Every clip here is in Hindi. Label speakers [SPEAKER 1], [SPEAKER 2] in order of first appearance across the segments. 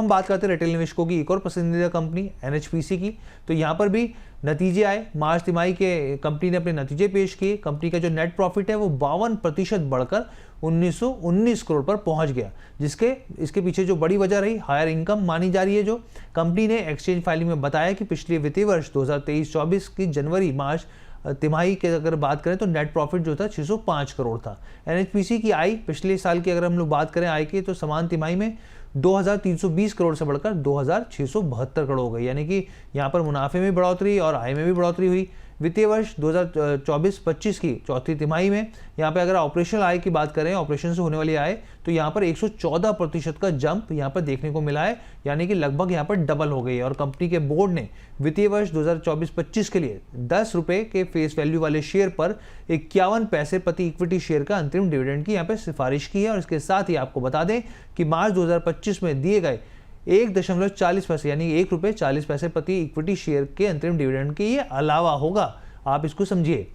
[SPEAKER 1] हम बात करते हैं रिटेल निवेशकों की एक और पसंदीदा कंपनी NHPC की। तो यहाँ पर भी नतीजे आए, मार्च तिमाही के कंपनी ने अपने नतीजे पेश किए। कंपनी का जो नेट प्रॉफिट है वो 52% बढ़कर 1919 करोड़ पर पहुंच गया, इसके पीछे जो बड़ी वजह रही हायर इनकम मानी जा रही है। जो कंपनी ने एक्सचेंज फाइलिंग में बताया कि पिछले वित्तीय वर्ष 2023-24 की जनवरी मार्च तिमाही के अगर बात करें तो नेट प्रॉफिट जो था 605 करोड़ था। NHPC की आय पिछले साल की अगर हम लोग बात करें आय की, तो समान तिमाही में 2320 करोड़ से बढ़कर 2672 करोड़ हो गई, यानी कि यहाँ पर मुनाफे में बढ़ोतरी और आय में भी बढ़ोतरी हुई। वित्तीय वर्ष 2024-25 की चौथी तिमाही में यहाँ पे अगर ऑपरेशनल आय की बात करें, ऑपरेशन से होने वाली आय, तो यहाँ पर 114% का जंप यहाँ पर देखने को मिला है, यानी कि लगभग यहाँ पर डबल हो गई है। और कंपनी के बोर्ड ने वित्तीय वर्ष 2024-25 के लिए 10 रुपये के फेस वैल्यू वाले शेयर पर 51 पैसे प्रति इक्विटी शेयर का अंतरिम डिविडेंड की यहाँ पे सिफारिश की है। और इसके साथ ही आपको बता दें कि मार्च 2025 में दिए गए 1.40 पैसे यानी 1 रुपये 40 पैसे प्रति इक्विटी शेयर के अंतरिम डिविडेंड के ये अलावा होगा। आप इसको समझिए।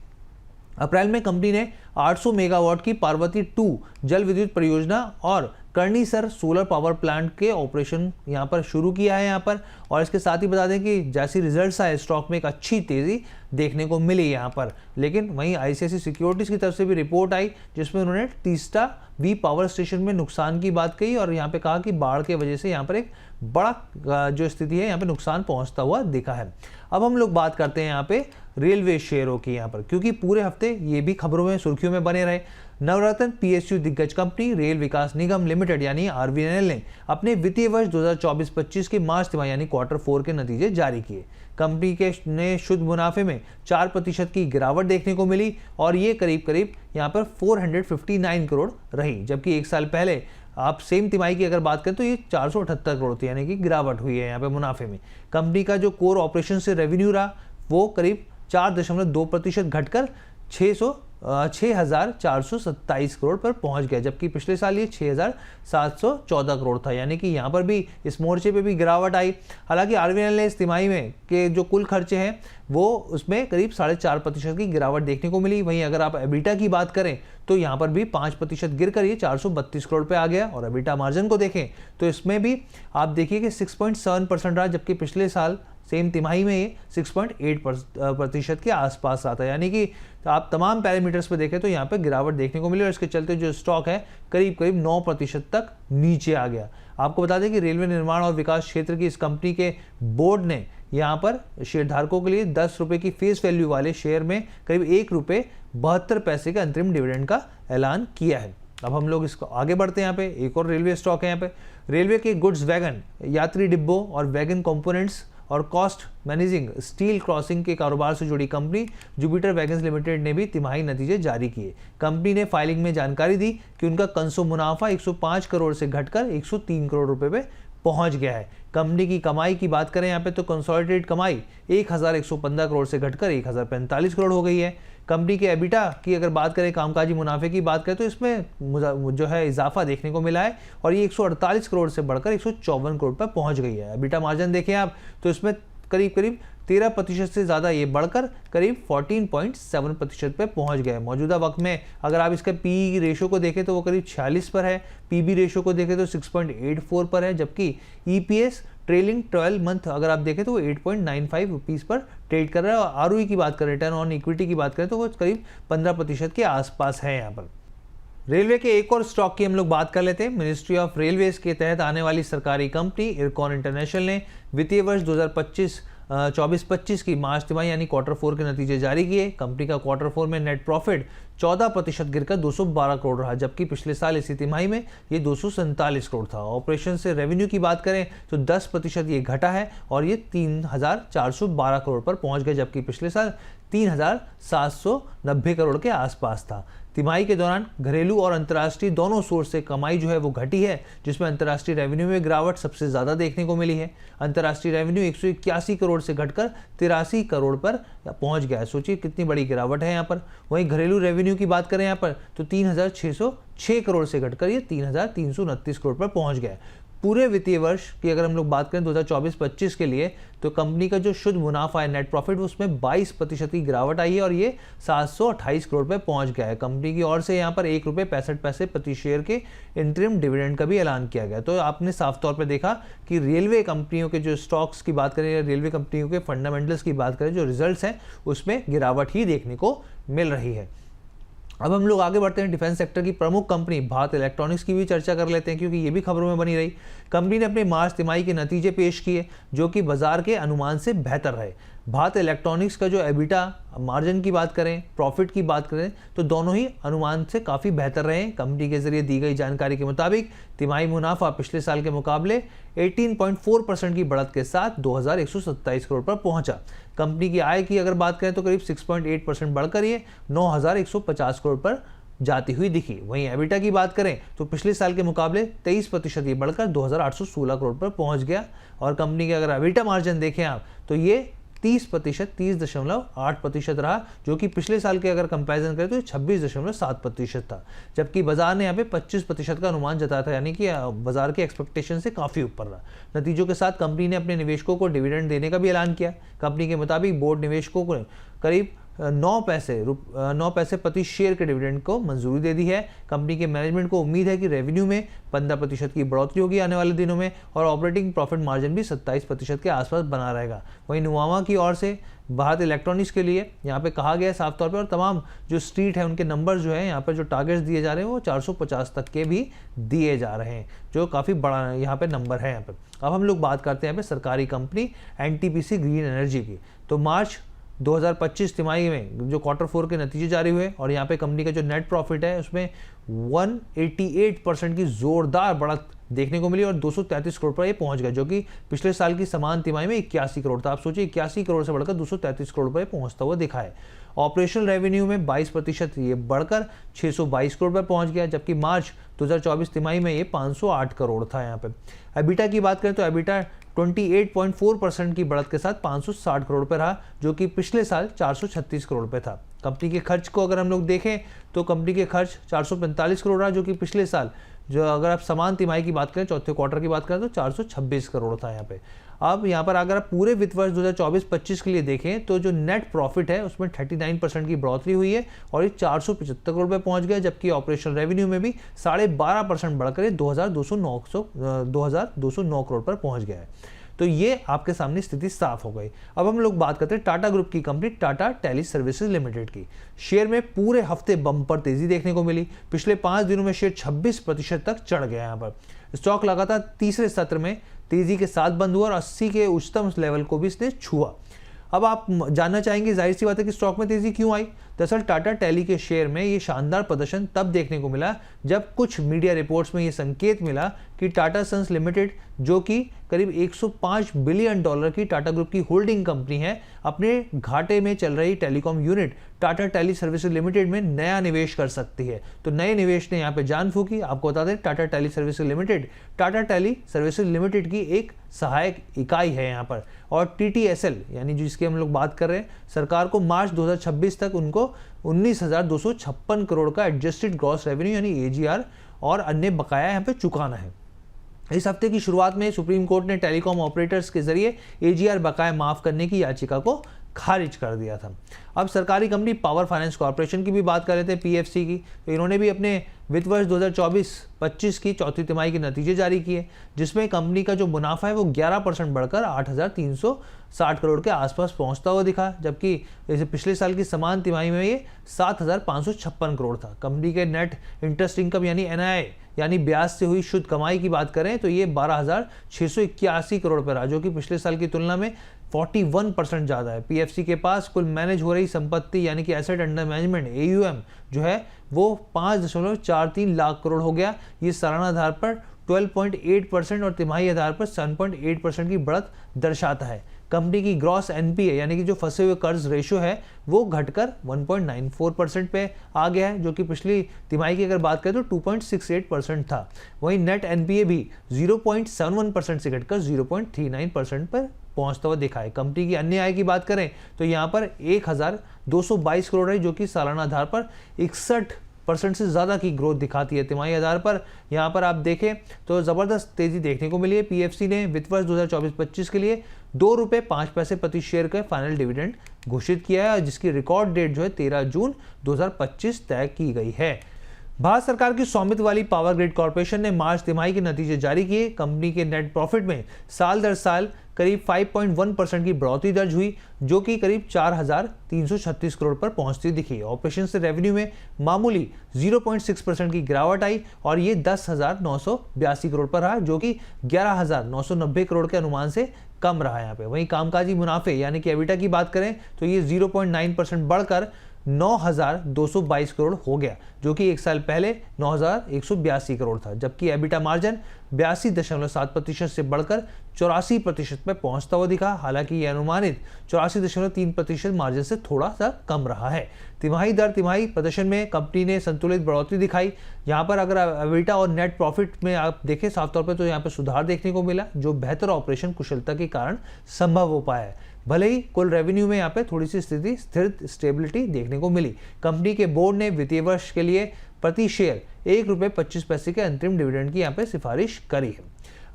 [SPEAKER 1] अप्रैल में कंपनी ने 800 मेगावाट की पार्वती 2 जल विद्युत परियोजना और कर्णीसर सोलर पावर प्लांट के ऑपरेशन यहाँ पर शुरू किया है यहाँ पर। और इसके साथ ही बता दें कि जैसी रिजल्ट्स आए स्टॉक में एक अच्छी तेजी देखने को मिली यहाँ पर। लेकिन वहीं ICICI सिक्योरिटीज की तरफ से भी रिपोर्ट आई जिसमें उन्होंने तीस्ता वी पावर स्टेशन में नुकसान की बात कही और यहाँ पे कहा कि बाढ़ के वजह से यहाँ पर एक बड़ा जो स्थिति है यहाँ पे नुकसान पहुंचता हुआ दिखा है। अब हम लोग बात करते हैं यहाँ पे रेलवे शेयरों की यहाँ पर, क्योंकि पूरे हफ्ते ये भी खबरों में सुर्खियों में बने रहे। नवरत्न PSU दिग्गज कंपनी रेल विकास निगम लिमिटेड यानी RVNL ने अपने वित्तीय वर्ष 2024-25 के मार्च तिमाही यानी Q4 के नतीजे जारी किए। कंपनी के ने शुद्ध मुनाफे में 4% की गिरावट देखने को मिली और ये करीब यहाँ पर 459 करोड़ रही, जबकि एक साल पहले आप सेम तिमाही की अगर बात करें तो ये 478 करोड़ थी, यानी कि गिरावट हुई है यहाँ पे मुनाफे में। कंपनी का जो कोर ऑपरेशन से रेवेन्यू रहा वो करीब 4.2% घटकर 6,427 करोड़ पर पहुंच गया, जबकि पिछले साल ये 6,714 करोड़ था, यानी कि यहाँ पर भी इस मोर्चे पे भी गिरावट आई। हालांकि RVNL ने इस तिमाही में के जो कुल खर्चे हैं वो उसमें करीब 4.5% की गिरावट देखने को मिली। वहीं अगर आप एबिटा की बात करें तो यहाँ पर भी 5% गिरकर ये 432 करोड़ पे आ गया। और एबिटा मार्जिन को देखें तो इसमें भी आप देखिए कि 6.7% रहा, जबकि पिछले साल सेम तिमाही में ये 6.8% के आसपास आता है, यानी कि आप तमाम पैरामीटर्स पे देखें तो यहाँ पे गिरावट देखने को मिली। और इसके चलते जो स्टॉक है करीब 9% तक नीचे आ गया। आपको बता दें कि रेलवे निर्माण और विकास क्षेत्र की इस कंपनी के बोर्ड ने यहाँ पर शेयरधारकों के लिए 10 रुपये की फेस वैल्यू वाले शेयर में करीब 1 रुपये 72 पैसे के अंतरिम डिविडेंड का ऐलान किया है। अब हम लोग इसको आगे बढ़ते हैं। यहाँ पे एक और रेलवे स्टॉक है। यहाँ पे रेलवे के गुड्स वैगन यात्री डिब्बों और वैगन कंपोनेंट्स और कॉस्ट मैनेजिंग स्टील क्रॉसिंग के कारोबार से जुड़ी कंपनी जुपिटर वैगन्स लिमिटेड ने भी तिमाही नतीजे जारी किए। कंपनी ने फाइलिंग में जानकारी दी कि उनका कंसो मुनाफा 105 करोड़ से घटकर 103 करोड़ रुपए पे पहुंच गया है। कंपनी की कमाई की बात करें यहाँ पे तो कंसोलिडेटेड कमाई 1115 करोड़ से घटकर 1045 करोड़ हो गई है। कंपनी के एबिटा की अगर बात करें, कामकाजी मुनाफे की बात करें तो इसमें जो है इजाफा देखने को मिला है और ये 148 करोड़ से बढ़कर 154 करोड़ पर पहुंच गई है। एबिटा मार्जिन देखें आप तो इसमें करीब 13% से ज़्यादा ये बढ़कर करीब 14.7% पे पहुंच गया है। मौजूदा वक्त में अगर आप इसका PE रेशो को देखें तो वो करीब 46 पर है, PB रेशो को देखें तो 6.84 पर है, जबकि EPS ट्रेलिंग 12 मंथ अगर आप देखें तो वो 8.95 रुपीज़ पर ट्रेड कर रहा है। और ROE की बात करें, रिटर्न ऑन इक्विटी की बात करें तो वो करीब 15% के आसपास है। यहाँ पर रेलवे के एक और स्टॉक की हम लोग बात कर लेते हैं। मिनिस्ट्री ऑफ रेलवेज के तहत आने वाली सरकारी कंपनी इरकॉन इंटरनेशनल ने वित्तीय वर्ष 2024-25 की मार्च तिमाही यानी Q4 के नतीजे जारी किए। कंपनी का Q4 में नेट प्रॉफिट 14% गिरकर 212 करोड़ रहा, जबकि पिछले साल इसी तिमाही में ये 247 करोड़ था। ऑपरेशन से रेवेन्यू की बात करें तो 10% ये घटा है और ये 3,412 करोड़ पर पहुंच गए, जबकि पिछले साल 3,790 करोड़ के आसपास था। तिमाही के दौरान घरेलू और अंतर्राष्ट्रीय दोनों सोर्स से कमाई जो है वो घटी है, जिसमें अंतर्राष्ट्रीय रेवेन्यू में गिरावट सबसे ज़्यादा देखने को मिली है। अंतर्राष्ट्रीय रेवेन्यू 181 करोड़ से घटकर 83 करोड़ पर पहुंच गया है। सोचिए कितनी बड़ी गिरावट है यहाँ पर। वहीं घरेलू रेवेन्यू की बात करें यहाँ पर तो 3,606 करोड़ से घटकर ये 3,329 करोड़ पर पहुँच गया है। पूरे वित्तीय वर्ष की अगर हम लोग बात करें 2024-25 के लिए, तो कंपनी का जो शुद्ध मुनाफा है, नेट प्रॉफिट, उसमें 22% की गिरावट आई है और ये 728 करोड़ पे पहुंच गया है। कंपनी की ओर से यहाँ पर ₹1.65 प्रति शेयर के इंटरिम डिविडेंड का भी ऐलान किया गया। तो आपने साफ तौर पे देखा कि रेलवे कंपनियों के जो स्टॉक्स की बात करें या रेलवे कंपनियों के फंडामेंटल्स की बात करें, जो रिजल्ट्स हैं उसमें गिरावट ही देखने को मिल रही है। अब हम लोग आगे बढ़ते हैं, डिफेंस सेक्टर की प्रमुख कंपनी भारत इलेक्ट्रॉनिक्स की भी चर्चा कर लेते हैं, क्योंकि ये भी खबरों में बनी रही। कंपनी ने अपने मार्च तिमाही के नतीजे पेश किए जो कि बाजार के अनुमान से बेहतर रहे। भारत इलेक्ट्रॉनिक्स का जो एबिटा मार्जिन की बात करें, प्रॉफिट की बात करें, तो दोनों ही अनुमान से काफ़ी बेहतर रहे। कंपनी के जरिए दी गई जानकारी के मुताबिक तिमाही मुनाफा पिछले साल के मुकाबले 18.4% की बढ़त के साथ 2127 करोड़ पर पहुंचा। कंपनी की आय की अगर बात करें तो करीब 6.8% बढ़कर ये 9150 करोड़ पर जाती हुई दिखी। वहीं एबिटा की बात करें तो पिछले साल के मुकाबले 23% ये बढ़कर 2816 करोड़ पर पहुंच गया। और कंपनी के अगर एबिटा मार्जिन देखें आप तो ये 30.8% रहा, जो कि पिछले साल के अगर कंपैरिजन करें तो 26.7% था। जबकि बाजार ने यहाँ पे 25% का अनुमान जताया था, यानी कि बाजार के एक्सपेक्टेशन से काफ़ी ऊपर रहा। नतीजों के साथ कंपनी ने अपने निवेशकों को डिविडेंड देने का भी ऐलान किया। कंपनी के मुताबिक बोर्ड निवेशकों को करीब 9 पैसे प्रति शेयर के डिविडेंड को मंजूरी दे दी है। कंपनी के मैनेजमेंट को उम्मीद है कि रेवेन्यू में 15% की बढ़ोतरी होगी आने वाले दिनों में और ऑपरेटिंग प्रॉफिट मार्जिन भी 27% के आसपास बना रहेगा। वहीं नुवामा की ओर से भारत इलेक्ट्रॉनिक्स के लिए यहाँ पे कहा गया है साफ तौर पे, और तमाम जो स्ट्रीट है उनके नंबर्स जो है यहाँ पर जो टारगेट्स दिए जा रहे हैं वो 450 तक के भी दिए जा रहे हैं, जो काफ़ी बड़ा यहाँ पे नंबर है। यहाँ पे अब हम लोग बात करते हैं यहाँ पे सरकारी कंपनी NTPC ग्रीन एनर्जी की। तो मार्च 2025 तिमाही में जो Q4 के नतीजे जारी हुए और यहाँ पे कंपनी का जो नेट प्रॉफिट है उसमें 188% की जोरदार बढ़त देखने को मिली और 233 करोड़ पर ये पहुंच गया, जो कि पिछले साल की समान तिमाही में 81 करोड़ था। आप सोचिए 81 करोड़ से बढ़कर 233 करोड़ पर पहुंचता हुआ दिखा है। ऑपरेशनल रेवेन्यू में 22% ये बढ़कर 622 करोड़ पर पहुंच गया, जबकि मार्च 2024 तिमाही में ये 508 करोड़ था। यहाँ पे एबिटा की बात करें तो एबिटा 28.4% की बढ़त के साथ 560 करोड़ पर रहा, जो कि पिछले साल 436 करोड़ पे था। कंपनी के खर्च को अगर हम लोग देखें तो कंपनी के खर्च 445 करोड़ रहा, जो कि पिछले साल जो अगर आप समान तिमाही की बात करें, चौथे क्वार्टर की बात करें तो 426 करोड़ था यहाँ पे। अब यहाँ पर अगर आप पूरे वित्त वर्ष 2024-25 के लिए देखें तो जो नेट प्रॉफिट है उसमें 39% की बढ़ोतरी हुई है और ये 475 करोड़ पे पहुंच गया, जबकि ऑपरेशनल रेवेन्यू में भी 12.5% बढ़कर 2209 करोड़ पर पहुंच गया है। तो ये आपके सामने स्थिति साफ हो गई। अब हम लोग बात करते हैं टाटा ग्रुप की company Tata Teleservices Limited की। शेयर में पूरे हफ्ते बम्पर तेजी देखने को मिली। पिछले 5 दिनों में शेयर 26% तक चढ़ गया। यहाँ पर स्टॉक लगातार तीसरे सत्र में तेजी के साथ बंद हुआ और 80 के उच्चतम लेवल को भी इसने छुआ। अब आप जानना चाहेंगे जाहिर सी बात है कि स्टॉक में तेजी क्यों आई। दरअसल टाटा टेली के शेयर में ये शानदार प्रदर्शन तब देखने को मिला जब कुछ मीडिया रिपोर्ट्स में ये संकेत मिला कि टाटा सन्स लिमिटेड, जो कि करीब $105 बिलियन की टाटा ग्रुप की होल्डिंग कंपनी है, अपने घाटे में चल रही telecom unit Tata Teleservices Limited में नया निवेश कर सकती है। तो नए निवेश ने यहाँ पे जान फूकी। आपको बता दें Tata Teleservices Limited Tata Teleservices Limited की एक सहायक इकाई है यहाँ पर। और TTSL यानी जिसकी हम लोग बात कर रहे हैं, सरकार को मार्च 2026 तक उनको 19,256 करोड़ का एडजस्टेड ग्रॉस रेवेन्यू यानी AGR और अन्य बकाया यहाँ पे चुकाना है। इस हफ्ते की शुरुआत में सुप्रीम कोर्ट ने टेलीकॉम ऑपरेटर्स के जरिए AGR बकाया माफ करने की याचिका को खारिज कर दिया था। अब सरकारी कंपनी पावर फाइनेंस कॉर्पोरेशन की भी बात कर लेते हैं, PFC की। तो इन्होंने भी अपने वित्त वर्ष 2024-25 की चौथी तिमाही के नतीजे जारी किए, जिसमें कंपनी का जो मुनाफा है वो 11% बढ़कर 8,360 करोड़ के आसपास पहुंचता हुआ दिखा, जबकि इसे पिछले साल की समान तिमाही में ये 7,556 करोड़ था। कंपनी के नेट इंटरेस्ट इनकम यानी NII यानी ब्याज से हुई शुद्ध कमाई की बात करें तो ये 12,681 करोड़ पर रहा, जो कि पिछले साल की तुलना में 41% ज़्यादा है। PFC के पास कुल मैनेज हो रही संपत्ति यानी कि एसेट अंडर मैनेजमेंट AUM जो है वो 5.43 लाख करोड़ हो गया। ये सालाना आधार पर 12.8% और तिमाही आधार पर 7.8% की बढ़त दर्शाता है। कंपनी की ग्रॉस NPA यानी कि जो फंसे हुए कर्ज रेशो है वो घटकर 1.94% पे आ गया है, जो कि पिछली तिमाही की अगर बात करें तो 2.68% था। वहीं नेट NPA भी 0.71% से घटकर 0.39% पर पहुंचता हुआ दिखा है। कंपनी की अन्य आय की बात करें तो यहाँ पर 1,222 करोड़ है, जो कि सालाना आधार पर 50% से ज़्यादा की ग्रोथ दिखाती है। तिमाही आधार पर यहाँ पर आप देखें तो ज़बरदस्त तेज़ी देखने को मिली है। पीएफसी ने वित्त वर्ष 2024-25 के लिए ₹2.05 प्रति शेयर का फाइनल डिविडेंड घोषित किया है, जिसकी रिकॉर्ड डेट जो है 13 जून 2025 तय की गई है। भारत सरकार की स्वामित्व वाली पावर ग्रिड कॉर्पोरेशन ने मार्च तिमाही के नतीजे जारी किए। कंपनी के नेट प्रॉफिट में साल दर साल करीब 5.1% की बढ़ोतरी दर्ज हुई, जो कि करीब 4,336 करोड़ पर पहुंचती दिखी। ऑपरेशन से रेवेन्यू में मामूली 0.6% की गिरावट आई और ये 10,982 करोड़ पर रहा, जो कि 11,990 करोड़ के अनुमान से कम रहा यहाँ पे। वहीं कामकाजी मुनाफे यानी कि एबिटा की बात करें तो ये 0.9% बढ़कर 9,222 करोड़ हो गया, जो कि एक साल पहले 9,182 करोड़ था। जबकि एबिटा मार्जिन 82.7% से बढ़कर 84% पर पहुंचता हुआ दिखा। हालांकि यह अनुमानित 84.3% मार्जिन से थोड़ा सा कम रहा है। तिमाही दर तिमाही प्रदर्शन में कंपनी ने संतुलित बढ़ोतरी दिखाई। यहाँ पर अगर एबिटा और नेट प्रॉफिट में आप देखें साफ तौर पर तो यहाँ पर सुधार देखने को मिला, जो बेहतर ऑपरेशन कुशलता के कारण संभव हो पाया है। भले ही कुल रेवेन्यू में यहाँ पे थोड़ी सी स्थिति स्थिर स्टेबिलिटी देखने को मिली। कंपनी के बोर्ड ने वित्तीय वर्ष के लिए प्रति शेयर ₹1.25 के अंतरिम डिविडेंड की यहाँ पे सिफारिश करी है।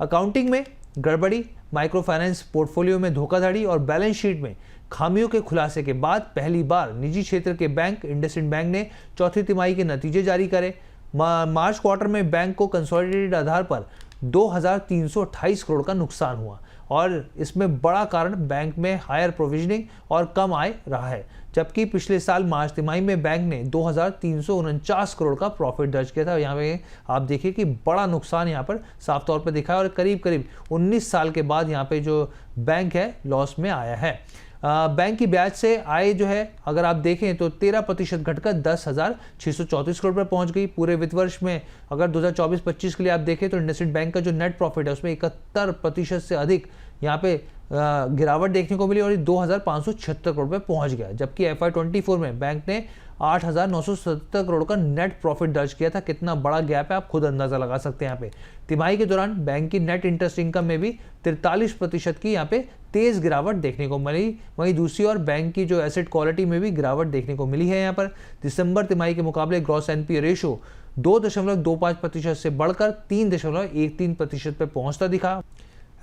[SPEAKER 1] अकाउंटिंग में गड़बड़ी, माइक्रो फाइनेंस पोर्टफोलियो में धोखाधड़ी और बैलेंस शीट में खामियों के खुलासे के बाद पहली बार निजी क्षेत्र के बैंक इंडसइंड बैंक ने चौथी तिमाही के नतीजे जारी करे। मार्च क्वार्टर में बैंक को कंसोलिडेटेड आधार पर 2,328 करोड़ का नुकसान हुआ और इसमें बड़ा कारण बैंक में हायर प्रोविजनिंग और कम आय रहा है। जबकि पिछले साल मार्च तिमाही में बैंक ने 2,349 करोड़ का प्रॉफिट दर्ज किया था। यहाँ पे आप देखिए कि बड़ा नुकसान यहाँ पर साफ तौर पर दिखा है और करीब 19 साल के बाद यहाँ पे जो बैंक है लॉस में आया है। बैंक की ब्याज से आय जो है अगर आप देखें तो 13% घटकर 10,634 करोड़ पर पहुंच गई। पूरे वित्त वर्ष में अगर 2024-25 के लिए आप देखें तो इंडसइंड बैंक का जो नेट प्रॉफिट है उसमें 71% से अधिक यहाँ पे गिरावट देखने को मिली और 2,576 करोड़ पे पहुंच गया। जबकि FY24 में बैंक ने 8,977 करोड़ का नेट प्रॉफिट दर्ज किया था। कितना बड़ा गैप है आप खुद अंदाजा लगा सकते हैं। यहाँ पे तिमाही के दौरान बैंक की नेट इंटरेस्ट इनकम में भी 43% की यहाँ पे तेज गिरावट देखने को मिली। वहीं दूसरी ओर बैंक की जो एसेट क्वालिटी में भी गिरावट देखने को मिली है। यहाँ पर दिसंबर तिमाही के मुकाबले ग्रॉस NPA रेशो 2.25% से बढ़कर 3.13% पर पहुंचता दिखा।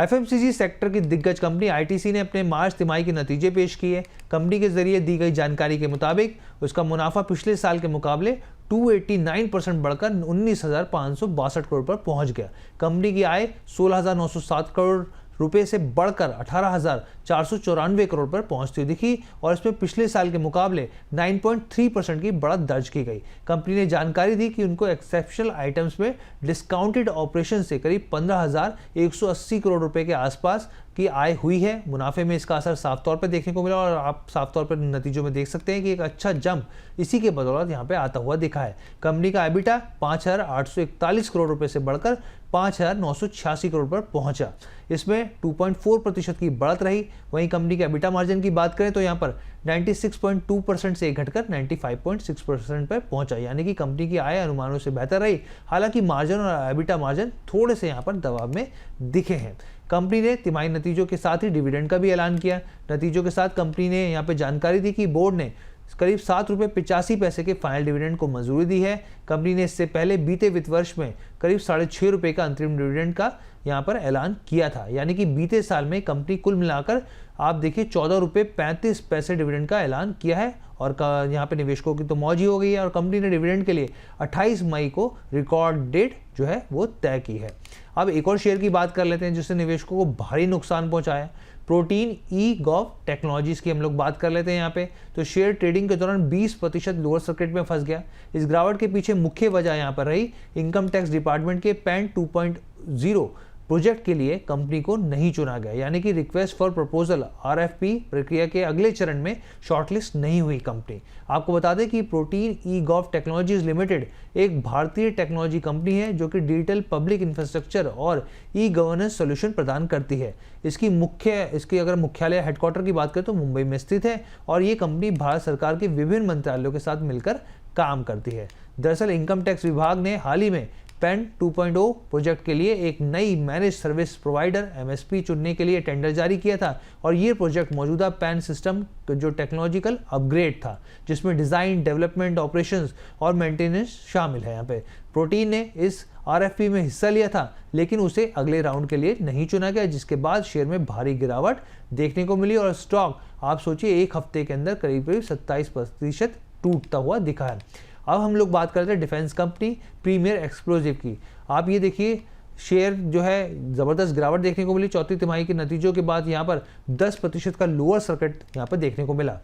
[SPEAKER 1] FMCG सेक्टर की दिग्गज कंपनी ITC ने अपने मार्च तिमाही के नतीजे पेश किए। कंपनी के जरिए दी गई जानकारी के मुताबिक उसका मुनाफा पिछले साल के मुकाबले 289% बढ़कर 19,562 करोड़ पर पहुंच गया। कंपनी की आय 16,907 करोड़ रुपए से बढ़कर 18,494 करोड़ पर पहुंचती दिखी और इसमें पिछले साल के मुकाबले 9.3% की बढ़त दर्ज की गई। कंपनी ने जानकारी दी कि उनको एक्सेप्शनल आइटम्स में डिस्काउंटेड ऑपरेशन से करीब 15,180 करोड़ रुपए के आसपास की आय हुई है। मुनाफे में इसका असर साफ तौर पर देखने को मिला और आप साफ तौर पर नतीजों में देख सकते हैं कि एक अच्छा जंप इसी के बदौलत यहाँ पे आता हुआ दिखा है। कंपनी का एबिटा 5,841 करोड़ रुपए से बढ़कर 5,986 करोड़ पर पहुंचा। इसमें 2.4% की बढ़त रही। वहीं कंपनी के एबिटा मार्जिन की बात करें तो यहाँ पर 96.2% से घटकर 95.6% पर पहुंचा, यानी कि कंपनी की आय अनुमानों से बेहतर रही। हालांकि मार्जिन और एबिटा मार्जिन थोड़े से यहाँ पर दबाव में दिखे हैं। कंपनी ने तिमाही नतीजों के साथ ही डिविडेंड का भी ऐलान किया। नतीजों के साथ कंपनी ने यहाँ पे जानकारी दी कि बोर्ड ने करीब ₹7.85 के फाइनल डिविडेंड को मंजूरी दी है। कंपनी ने इससे पहले बीते वित्त वर्ष में करीब ₹6.5 का अंतरिम डिविडेंड का यहाँ पर ऐलान किया था, यानी कि बीते साल में कंपनी कुल मिलाकर आप देखिए ₹14.35 डिविडेंड का ऐलान किया है और यहाँ पे निवेशकों की तो मौज ही हो गई है और कंपनी ने डिविडेंड के लिए 28 मई को रिकॉर्ड डेट जो है वो तय की है। अब एक और शेयर की बात कर लेते हैं जिससे निवेशकों को भारी नुकसान पहुंचाया। प्रोटीन ई-गॉव टेक्नोलॉजीज की हम लोग बात कर लेते हैं। यहाँ पे तो शेयर ट्रेडिंग के दौरान 20% लोअर सर्किट में फंस गया। इस गिरावट के पीछे मुख्य वजह यहाँ पर रही इनकम टैक्स डिपार्टमेंट के पैन 2.0 प्रोजेक्ट के लिए कंपनी को नहीं चुना गया, यानी कि रिक्वेस्ट फॉर प्रपोजल RFP प्रक्रिया के अगले चरण में शॉर्टलिस्ट नहीं हुई कंपनी। आपको बता दें कि प्रोटीन ई-गॉव टेक्नोलॉजीज लिमिटेड एक भारतीय टेक्नोलॉजी कंपनी है जो कि डिजिटल पब्लिक इंफ्रास्ट्रक्चर और ई गवर्नेंस सॉल्यूशन प्रदान करती है। इसकी अगर मुख्यालय हेडक्वार्टर की बात करें तो मुंबई में स्थित है और ये कंपनी भारत सरकार के विभिन्न मंत्रालयों के साथ मिलकर काम करती है। दरअसल इनकम टैक्स विभाग ने हाल ही में पेन 2.0 प्रोजेक्ट के लिए एक नई मैनेज सर्विस प्रोवाइडर MSP चुनने के लिए टेंडर जारी किया था और ये प्रोजेक्ट मौजूदा पैन सिस्टम जो टेक्नोलॉजिकल अपग्रेड था, जिसमें डिज़ाइन, डेवलपमेंट, ऑपरेशंस और मेंटेनेंस शामिल है। यहाँ पे प्रोटीन ने इस RFP में हिस्सा लिया था, लेकिन उसे अगले राउंड के लिए नहीं चुना गया, जिसके बाद शेयर में भारी गिरावट देखने को मिली और स्टॉक आप सोचिए एक हफ्ते के अंदर करीब 27% टूटता हुआ दिखा है। अब हम लोग बात करते हैं डिफेंस कंपनी प्रीमियर एक्सप्लोजिव की। आप ये देखिए शेयर जो है ज़बरदस्त गिरावट देखने को मिली। चौथी तिमाही के नतीजों के बाद यहाँ पर 10% का लोअर सर्किट यहाँ पर देखने को मिला।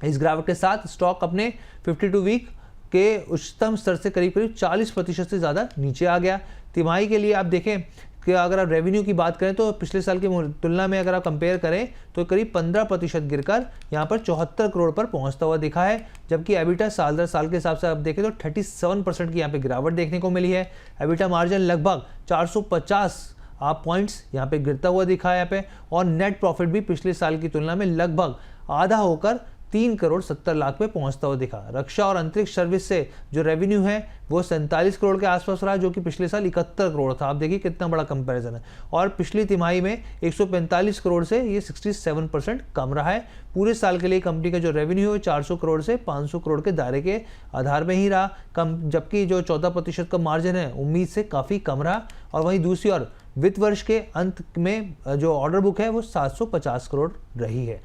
[SPEAKER 1] इस गिरावट के साथ स्टॉक अपने 52 वीक के उच्चतम स्तर से करीब 40% से ज़्यादा नीचे आ गया। तिमाही के लिए आप देखें कि अगर आप रेवेन्यू की बात करें तो पिछले साल की तुलना में अगर आप कंपेयर करें तो करीब 15% गिरकर यहाँ पर 74 करोड़ पर पहुँचता हुआ दिखा है, जबकि एबिटा साल दर साल के हिसाब से आप देखें तो 37% की यहाँ पे गिरावट देखने को मिली है। एबिटा मार्जिन लगभग 450 पॉइंट्स यहाँ पे गिरता हुआ दिखा है यहाँ पे, और नेट प्रॉफिट भी पिछले साल की तुलना में लगभग आधा होकर 3 करोड़ 70 लाख पे पहुंचता हुआ दिखा। रक्षा और अंतरिक्ष सर्विस से जो रेवेन्यू है वो 47 करोड़ के आसपास रहा, जो कि पिछले साल 71 करोड़ था। आप देखिए कितना बड़ा कंपैरिजन है। और पिछली तिमाही में 145 करोड़ से ये 67% कम रहा है। पूरे साल के लिए कंपनी का जो रेवेन्यू है 400 करोड़ से 500 करोड़ के दायरे के आधार में ही रहा कम, जबकि जो 14% का मार्जिन है उम्मीद से काफ़ी कम रहा। और वहीं दूसरी ओर वित्त वर्ष के अंत में जो ऑर्डर बुक है वो 750 करोड़ रही है।